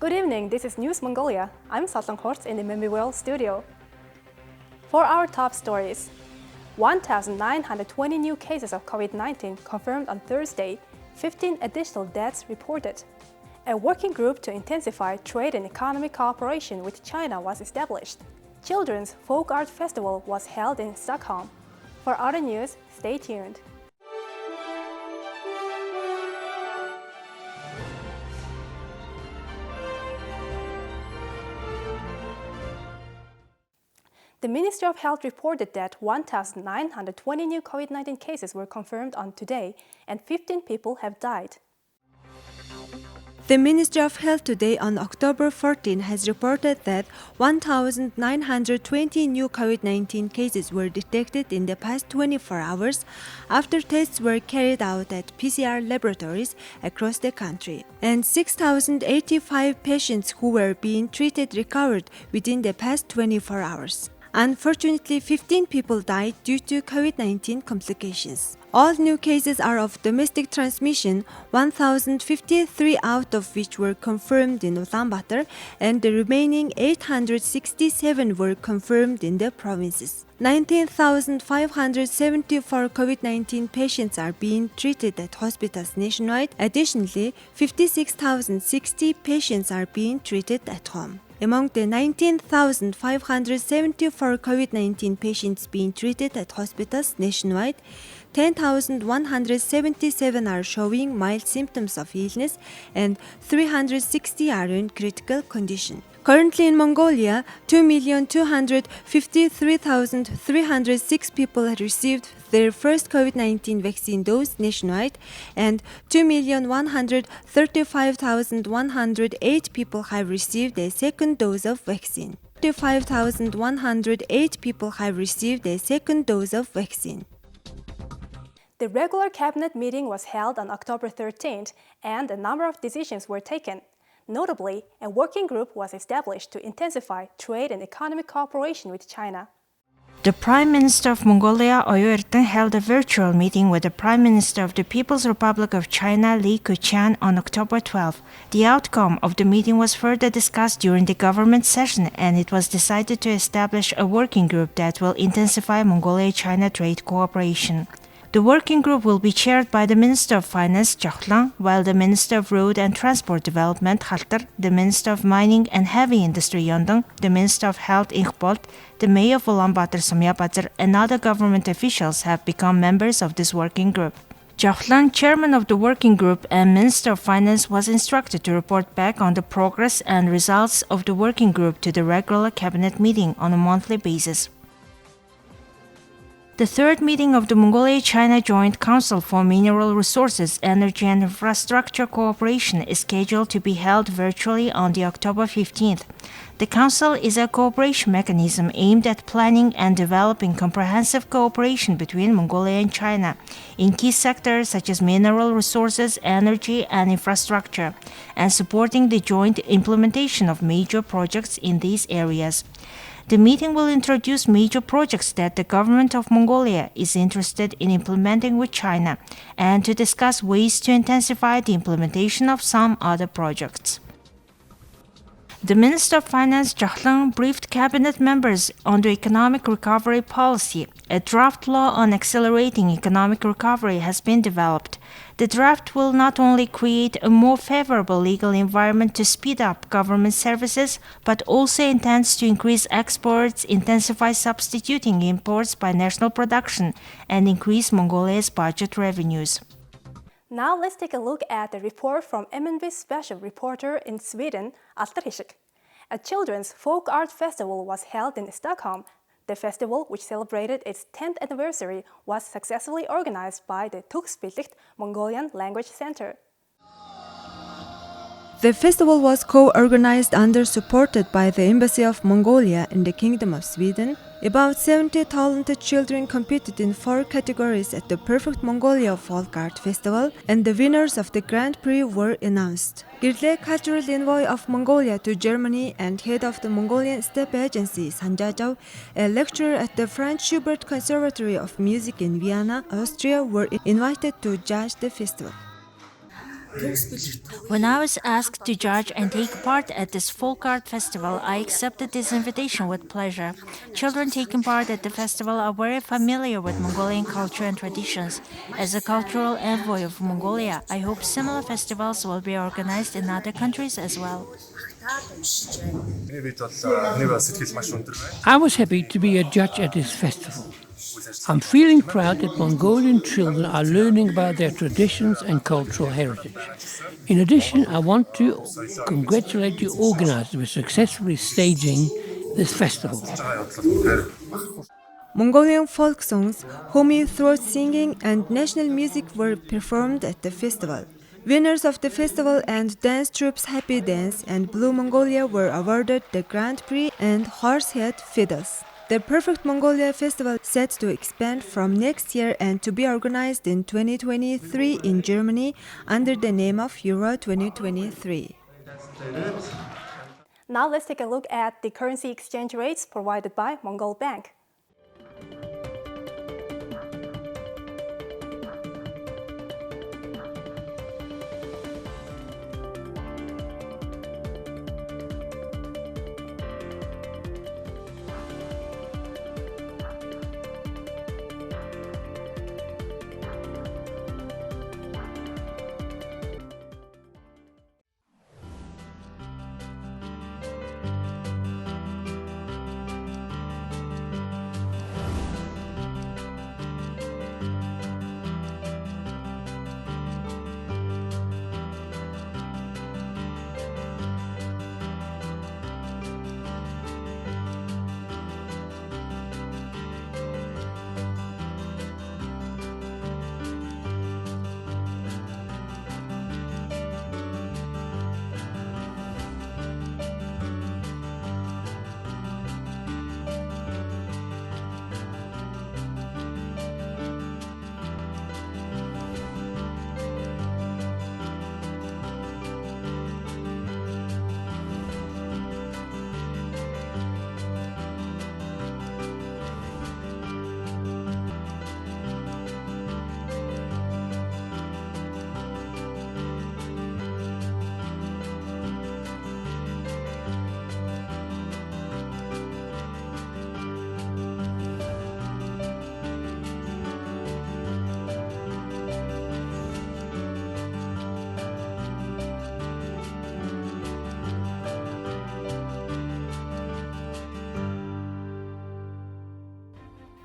Good evening, this is News Mongolia. I'm Stockholm in the MNB World studio. For our top stories, 1,920 new cases of COVID-19 confirmed on Thursday, 15 additional deaths reported. A working group to intensify trade and economic cooperation with China was established. Children's Folk Art Festival was held in Stockholm. For other news, stay tuned. The Ministry of Health reported that 1,920 new COVID-19 cases were confirmed on today, and 15 people have died. The Ministry of Health today on October 14 has reported that 1,920 new COVID-19 cases were detected in the past 24 hours after tests were carried out at PCR laboratories across the country. And 6,085 patients who were being treated recovered within the past 24 hours. Unfortunately, 15 people died due to COVID-19 complications. All new cases are of domestic transmission, 1,053 out of which were confirmed in Ulaanbaatar, and the remaining 867 were confirmed in the provinces. 19,574 COVID-19 patients are being treated at hospitals nationwide. Additionally, 56,060 patients are being treated at home. Among the 19,574 COVID-19 patients being treated at hospitals nationwide, 10,177 are showing mild symptoms of illness and 360 are in critical condition. Currently in Mongolia, 2,253,306 people have received their first COVID-19 vaccine dose nationwide, and 2,135,108 people have received a second dose of vaccine. 35,108 people have received a second dose of vaccine. The regular cabinet meeting was held on October 13th, and a number of decisions were taken. Notably, a working group was established to intensify trade and economic cooperation with China. The Prime Minister of Mongolia, Oyo Erten, held a virtual meeting with the Prime Minister of the People's Republic of China, Li Keqiang, on October 12. The outcome of the meeting was further discussed during the government session, and it was decided to establish a working group that will intensify Mongolia-China trade cooperation. The working group will be chaired by the Minister of Finance, Chidren, while the Minister of Road and Transport Development, Halter, the Minister of Mining and Heavy Industry, Yondong, the Minister of Health, Inkbolt, the Mayor of Ulaanbaatar, Somyabatar, and other government officials have become members of this working group. Chidren, chairman of the working group and Minister of Finance, was instructed to report back on the progress and results of the working group to the regular cabinet meeting on a monthly basis. The third meeting of the Mongolia-China Joint Council for Mineral Resources, Energy and Infrastructure Cooperation is scheduled to be held virtually on the October 15th. The Council is a cooperation mechanism aimed at planning and developing comprehensive cooperation between Mongolia and China in key sectors such as mineral resources, energy, and infrastructure, and supporting the joint implementation of major projects in these areas. The meeting will introduce major projects that the government of Mongolia is interested in implementing with China, and to discuss ways to intensify the implementation of some other projects. The Minister of Finance, Chidren, briefed cabinet members on the economic recovery policy. A draft law on accelerating economic recovery has been developed. The draft will not only create a more favorable legal environment to speed up government services, but also intends to increase exports, intensify substituting imports by national production, and increase Mongolia's budget revenues. Now let's take a look at the report from MNB special reporter in Sweden, Altarishik. A children's folk art festival was held in Stockholm. The festival, which celebrated its 10th anniversary, was successfully organized by the Tuxbilligt Mongolian Language Center. The festival was co-organized and supported by the Embassy of Mongolia in the Kingdom of Sweden. About 70 talented children competed in 4 categories at the Perfect Mongolia Folk Art Festival, and the winners of the Grand Prix were announced. Girle Cultural Envoy of Mongolia to Germany and head of the Mongolian Steppe Agency, Sanjajau, a lecturer at the Franz Schubert Conservatory of Music in Vienna, Austria, were invited to judge the festival. When I was asked to judge and take part at this folk art festival, I accepted this invitation with pleasure. Children taking part at the festival are very familiar with Mongolian culture and traditions. As a cultural envoy of Mongolia, I hope similar festivals will be organized in other countries as well. I was happy to be a judge at this festival. I'm feeling proud that Mongolian children are learning about their traditions and cultural heritage. In addition, I want to congratulate the organizers with successfully staging this festival. Mongolian folk songs, Homi throat singing, and national music were performed at the festival. Winners of the festival and dance troops Happy Dance and Blue Mongolia were awarded the Grand Prix and Horsehead Fiddles. The Perfect Mongolia Festival is set to expand from next year and to be organized in 2023 in Germany under the name of Euro 2023. Now let's take a look at the currency exchange rates provided by Mongol Bank.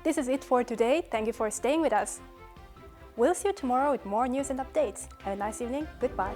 This is it for today. Thank you for staying with us. We'll see you tomorrow with more news and updates. Have a nice evening. Goodbye.